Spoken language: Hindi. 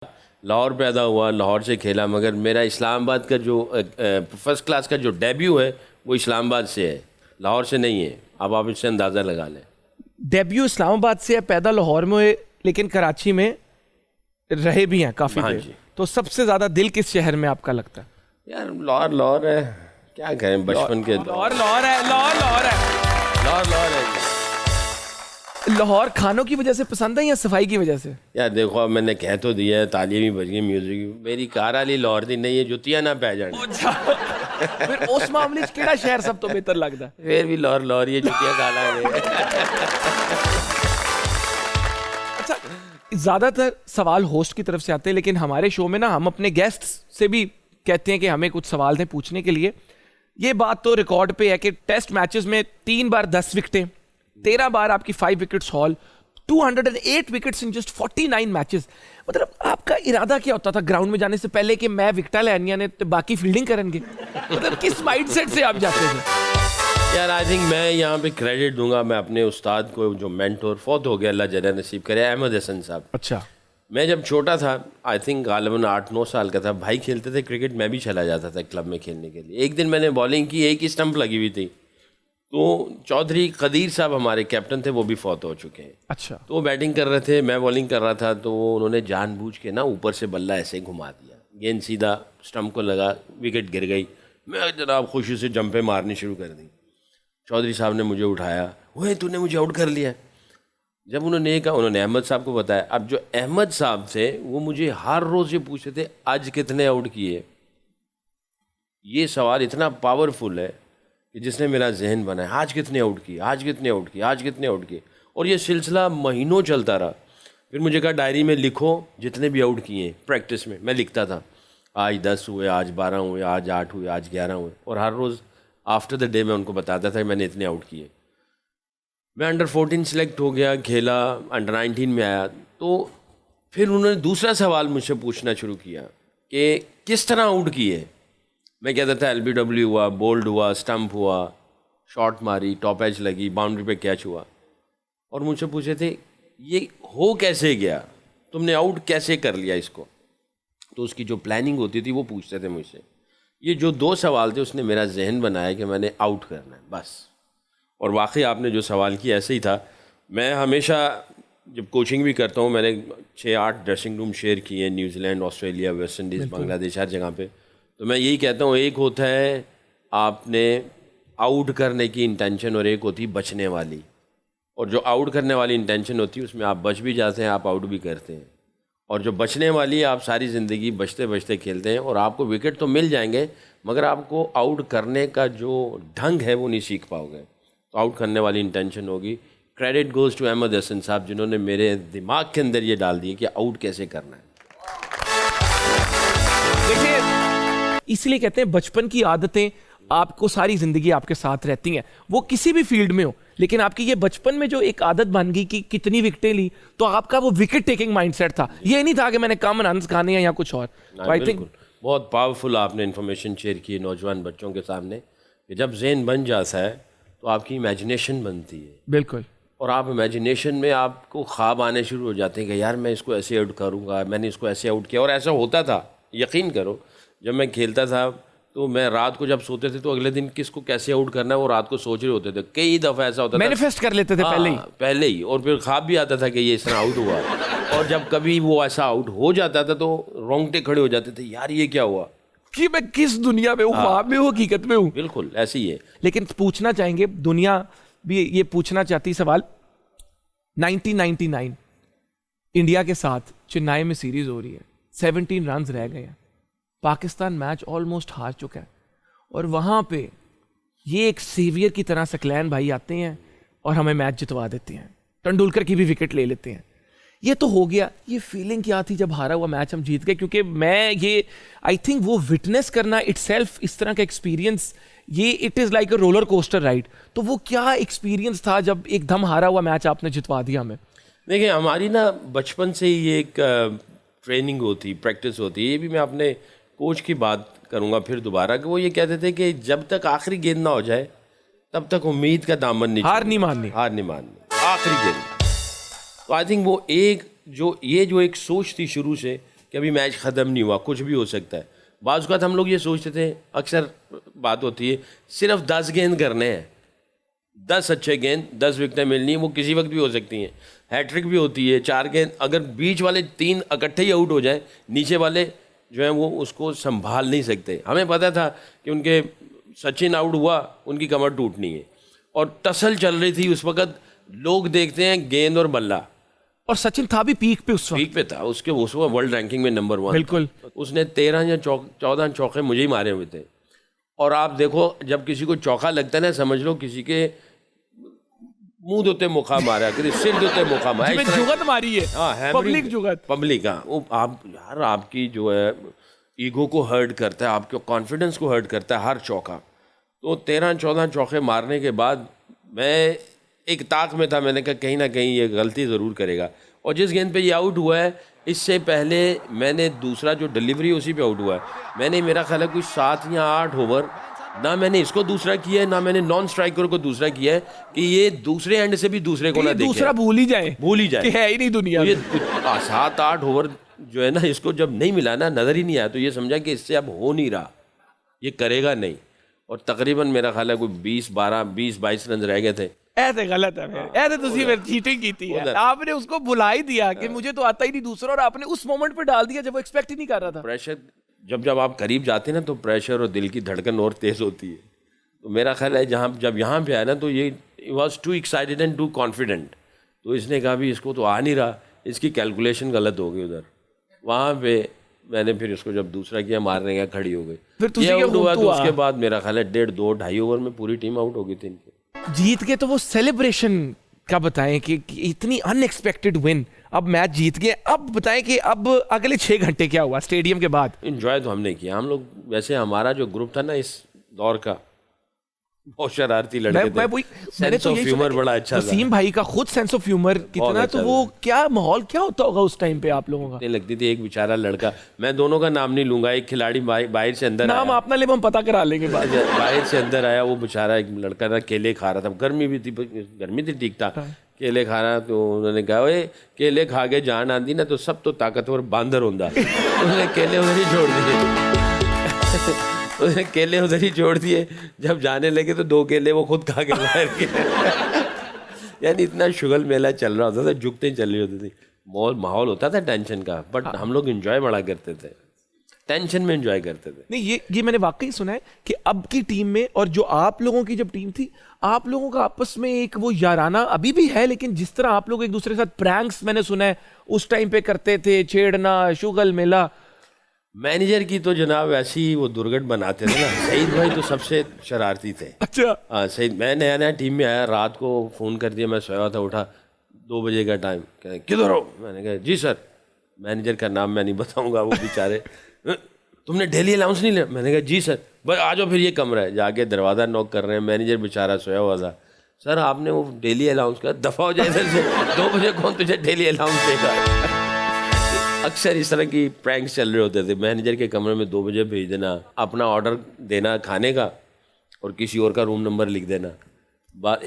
लाहौर पैदा हुआ, लाहौर से खेला, मगर मेरा इस्लामाबाद का जो फर्स्ट क्लास का जो डेब्यू है वो इस्लामाबाद से है, लाहौर से नहीं है। अब आप इससे अंदाज़ा लगा लें। डेब्यू इस्लामाबाद से है, पैदा लाहौर में हुए, लेकिन कराची में रहे भी हैं काफ़ी हाँ देर। जी। तो सबसे ज़्यादा दिल किस शहर में आपका लगता है? यार लाहौर है, क्या कहें, बचपन के लाहौर है। लाहौर है। लाहौर खानों की वजह से पसंद है या सफाई की वजह से? यार देखो, अब मैंने कह तो दिया है, तालियां भी बज गई, म्यूजिक, मेरी कार वाली लाहौर दी नहीं है, जुतियां ना पै जान। फिर उस मामले च केड़ा शहर सब तो बेहतर लगता है? फिर भी लाहौर ही है, जुतियां काला है। अच्छा, ज़्यादातर सवाल होस्ट की तरफ से आते हैं, लेकिन हमारे शो में ना हम अपने गेस्ट से भी कहते हैं कि हमें कुछ सवाल दें पूछने के लिए। ये बात तो रिकॉर्ड पे है कि टेस्ट मैचेस में 3 बार 10 विकेटें, 13 बार आपकी 5 wickets hall, 208 wickets in just 49 matches. मतलब आपका इरादा क्या होता था ग्राउंड में जाने से पहले कि मैं विकेटा लैनिया ने तो बाकी फील्डिंग करेंगे? मतलब किस माइंडसेट से आप जाते थे? यार आई थिंक मैं यहाँ पे क्रेडिट दूंगा मैं अपने उस्ताद को, जो मेंटोर फौत हो गया, अल्लाह जन्नत नसीब करे, अहमद हसन साहब। अच्छा। मैं जब छोटा था, आई थिंक गालिबन 8-9 साल का था, भाई खेलते थे क्रिकेट, मैं भी चला जाता था क्लब में खेलने के लिए। एक दिन मैंने बॉलिंग की, एक ही स्टंप लगी हुई थी, तो चौधरी कदीर साहब हमारे कैप्टन थे, वो भी फौत हो चुके हैं। अच्छा। तो वो बैटिंग कर रहे थे, मैं बॉलिंग कर रहा था, तो उन्होंने जानबूझ के ना ऊपर से बल्ला ऐसे घुमा दिया, गेंद सीधा स्टंप को लगा, विकेट गिर गई। मैं जनाब खुशी से जंपे मारनी शुरू कर दी। चौधरी साहब ने मुझे उठाया, ओए तूने मुझे आउट कर लिया। जब उन्होंने ये कहा, उन्होंने अहमद साहब को बताया। अब जो अहमद साहब थे वो मुझे हर रोज़ ये पूछते थे, आज कितने आउट किए। ये सवाल इतना पावरफुल है कि जिसने मेरा जहन बनाया, आज कितने आउट किए, आज कितने आउट किए, आज कितने आउट किए। और ये सिलसिला महीनों चलता रहा। फिर मुझे कहा डायरी में लिखो जितने भी आउट किए। प्रैक्टिस में मैं लिखता था, आज 10 हुए, आज 12 हुए, आज 8 हुए, आज 11 हुए। और हर रोज़ आफ्टर द डे मैं उनको बताता था कि मैंने इतने आउट किए। मैं अंडर 14 सेलेक्ट हो गया, खेला, अंडर 19 में आया। तो फिर उन्होंने दूसरा सवाल मुझसे पूछना शुरू किया कि किस तरह आउट किए। मैं कहता था LBW हुआ, बोल्ड हुआ, स्टंप हुआ, शॉट मारी, टॉप एज लगी, बाउंड्री पे कैच हुआ। और मुझसे पूछे थे ये हो कैसे गया, तुमने आउट कैसे कर लिया इसको। तो उसकी जो प्लानिंग होती थी वो पूछते थे मुझसे। ये जो 2 सवाल थे उसने मेरा जहन बनाया कि मैंने आउट करना है बस। और वाकई आपने जो सवाल किया ऐसे ही था। मैं हमेशा जब कोचिंग भी करता हूँ, मैंने 6-8 ड्रेसिंग रूम शेयर किए हैं, New Zealand, Australia, West Indies, Bangladesh, हर जगह पे। तो मैं यही कहता हूँ, एक होता है आपने आउट करने की इंटेंशन और एक होती है बचने वाली। और जो आउट करने वाली इंटेंशन होती है उसमें आप बच भी जाते हैं, आप आउट भी करते हैं। और जो बचने वाली आप सारी ज़िंदगी बचते बचते खेलते हैं और आपको विकेट तो मिल जाएंगे, मगर आपको आउट करने का जो ढंग है वो नहीं सीख पाओगे। तो आउट करने वाली इंटेंशन होगी। Credit goes to Ahmed Hasan साहब, जिन्होंने मेरे दिमाग के अंदर ये डाल दिए कि आउट कैसे करना है। देखिए, इसलिए कहते हैं बचपन की आदतें आपको सारी जिंदगी आपके साथ रहती हैं, वो किसी भी फील्ड में हो। लेकिन आपकी ये बचपन में जो एक आदत बन गई कि कितनी विकेटें ली, तो आपका वो विकेट टेकिंग माइंडसेट था। ये नहीं था कि मैंने कम रन खाने हैं या कुछ और। तो आई थिंक बहुत पावरफुल आपने इन्फॉर्मेशन शेयर की नौजवान बच्चों के सामने कि जब जहन बन जाता है तो आपकी इमेजिनेशन बनती है। बिल्कुल। और आप इमेजिनेशन में आपको ख्वाब आने शुरू हो जाते हैं कि यार मैं इसको ऐसे आउट करूँगा, मैंने इसको ऐसे आउट किया। और ऐसा होता था, यकीन करो, जब मैं खेलता था तो मैं रात को जब सोते थे तो अगले दिन किसको कैसे आउट करना है वो रात को सोच रहे होते थे। कई दफ़ा ऐसा होता था, मैनिफेस्ट कर लेते थे पहले ही। और फिर ख्वाब भी आता था कि ये इस तरह आउट हुआ। और जब कभी वो ऐसा आउट हो जाता था तो रोंगटे खड़े हो जाते थे, यार ये क्या हुआ, कि मैं किस दुनिया में हूँ, ख्वाब में हूँ, हकीकत में हूँ। बिल्कुल ऐसे ही है। लेकिन पूछना चाहेंगे, दुनिया भी ये पूछना चाहती सवाल, 1999 इंडिया के साथ चेन्नई में सीरीज हो रही है, 17 रन रह गए हैं, पाकिस्तान मैच ऑलमोस्ट हार चुका है, और वहां पे ये एक सेवियर की तरह सकलैन भाई आते हैं और हमें मैच जितवा देते हैं, तेंदुलकर की भी विकेट ले लेते हैं। ये तो हो गया। ये फीलिंग क्या थी जब हारा हुआ मैच हम जीत गए? क्योंकि मैं ये आई थिंक वो विटनेस करना इटसेल्फ, इस तरह का एक्सपीरियंस, ये it is like a roller coaster ride. तो वो क्या एक्सपीरियंस था जब एकदम हारा हुआ मैच आपने जितवा दिया हमें? देखिए, हमारी ना बचपन से ही ये एक ट्रेनिंग होती, प्रैक्टिस होती है। ये भी मैं अपने कोच की बात करूँगा फिर दोबारा, कि वो ये कहते थे कि जब तक आखिरी गेंद ना हो जाए तब तक उम्मीद का दामन नहीं, हार नहीं माननी, आखिरी गेंद। तो आई थिंक वो एक जो एक सोच थी शुरू से कि अभी मैच ख़त्म नहीं हुआ, कुछ भी हो सकता है। बाज़ औक़ात हम लोग ये सोचते थे, अक्सर बात होती है सिर्फ 10 गेंद करने हैं, 10 अच्छे गेंद, 10 विकेटें मिलनी है, वो किसी वक्त भी हो सकती हैं। हैट्रिक भी होती है, 4 गेंद, अगर बीच वाले 3 इकट्ठे ही आउट हो जाएं, नीचे वाले जो हैं वो उसको संभाल नहीं सकते। हमें पता था कि उनके सचिन आउट हुआ, उनकी कमर टूटनी है और टसल चल रही थी उस वक़्त। लोग देखते हैं गेंद और बल्ला, और सचिन था भी पीक पे उस वक्त। पीक पे था, उसके उस वक्त वर्ल्ड रैंकिंग में नंबर 1। बिल्कुल। उसने 13 या 14 चौके मुझे ही मारे हुए थे। और आप देखो, जब किसी को चौका लगता है ना, समझ लो किसी के मुंह दोते मुखा मारा, किसी सिर दोते मुखा मारा, जिसमें जुगत मारी है। हाँ, पब्लिक जुगत, पब्लिक। हाँ, वो आप यार, आपकी जो है ईगो को हर्ट करता है, आपके कॉन्फिडेंस को हर्ट करता है हर चौका। तो 13-14 चौके मारने के बाद मैं एक ताक में था, मैंने कहा कहीं ना कहीं ये गलती ज़रूर करेगा। और जिस गेंद पे ये आउट हुआ है, इससे पहले मैंने दूसरा जो डिलीवरी उसी पे आउट हुआ है, मैंने मेरा ख्याल है कोई 7 या 8 ओवर ना मैंने इसको दूसरा किया है, ना मैंने नॉन स्ट्राइकर को दूसरा किया है कि ये दूसरे एंड से भी दूसरे को ना देखे, दूसरा भूल ही जाए कि है ही नहीं दुनिया तो ये में। 7-8 ओवर जो है ना, इसको जब नहीं मिला ना, नज़र ही नहीं आया, तो ये समझा कि इससे अब हो नहीं रहा, ये करेगा नहीं। और तकरीबन मेरा ख्याल है कोई 20-22 रन रह गए थे। ऐसे गलत है फिर, ऐसे तुसी फिर चीटिंग की थी। आपने उसको बुला ही दिया कि मुझे तो आता ही नहीं दूसरा, और आपने उस मोमेंट पे डाल दिया जब वो एक्सपेक्ट ही नहीं कर रहा था। प्रेशर जब आप करीब जाते हैं ना, तो प्रेशर और दिल की धड़कन और तेज़ होती है। तो मेरा ख्याल है जब यहाँ पे आया ना, तो ये was too excited and too confident. तो इसने कहा भी इसको तो आ नहीं रहा, इसकी कैलकुलेशन गलत हो गई उधर। वहाँ पे मैंने फिर इसको जब दूसरा किया, मारने गया, खड़ी हो गई, फिर ये आउट हुआ। तो उसके बाद मेरा ख्याल है 1.5-2-2.5 ओवर में पूरी टीम आउट हो गई थी इनकी। जीत के तो वो सेलिब्रेशन का बताएं कि इतनी अनएक्सपेक्टेड विन, अब मैच जीत गए, अब बताएं कि अब अगले 6 घंटे क्या हुआ स्टेडियम के बाद। एंजॉय तो हमने किया, हम लोग वैसे हमारा जो ग्रुप था ना इस दौर का, बहुत शरारती लड़के थे। सेंस ऑफ ह्यूमर बड़ा अच्छा था। वसीम भाई का खुद सेंस ऑफ ह्यूमर कितना, तो वो क्या माहौल क्या होता होगा उस टाइम पे आप लोगों का। लगती थी एक बेचारा लड़का, मैं दोनों का नाम नहीं लूंगा, एक खिलाड़ी बाहर से अंदर नाम आप ना ले, हम पता करा लेंगे बाद। बाहर से अंदर आया, वो बेचारा एक लड़का था, केले खा रहा था, गर्मी भी थी, गर्मी थी, ठीक था, केले खा रहा। तो उन्होंने कहा, ओए केले खा के जान आंदी ना, तो सब तो ताकतवर बांदर होंदा। उसने केले उधर ही छोड़ दिए उसने केले उधर ही छोड़ दिए। जब जाने लगे तो 2 केले वो खुद खा के बाहर गए। यानी इतना शुगल मेला चल रहा होता था, जुगते चल रही होती थी, माहौल होता था टेंशन का, बट हम लोग एंजॉय बड़ा करते थे, टेंशन में एंजॉय करते थे। नहीं, ये मैंने वाकई सुना है कि अब की टीम में, और जो आप लोगों की जब टीम थी, आप लोगों का आपस में एक वो याराना अभी भी है, लेकिन जिस तरह आप लोग एक दूसरे के साथ प्रैंक्स मैंने सुना है उस टाइम पे करते थे, छेड़ना, शुगल मेला। मैनेजर की तो जनाब ऐसी वो दुर्गट बनाते थे ना। सईद भाई तो सबसे शरारती थे। अच्छा। हाँ, सईद, मैं नया टीम में आया, रात को फ़ोन कर दिया, मैं सोया था, उठा 2 बजे का टाइम, कह किधर हो? मैंने कहा जी सर। मैनेजर का नाम मैं नहीं बताऊंगा, वो बेचारे, तुमने डेली अलाउंस नहीं लिया? मैंने कहा जी सर। बस आ जाओ फिर, ये कमरा है। जाके दरवाज़ा नॉक कर रहे हैं, मैनेजर बेचारा सोया हुआ था। सर आपने वो डेली अलाउंस का, दफ़ा हो जाए इधर से, 2 बजे कौन तुझे डेली अलाउंस देगा? अक्सर इस तरह की प्रैंक्स चल रहे होते थे। मैनेजर के कमरे में 2 बजे भेज देना, अपना ऑर्डर देना खाने का, और किसी और का रूम नंबर लिख देना। एक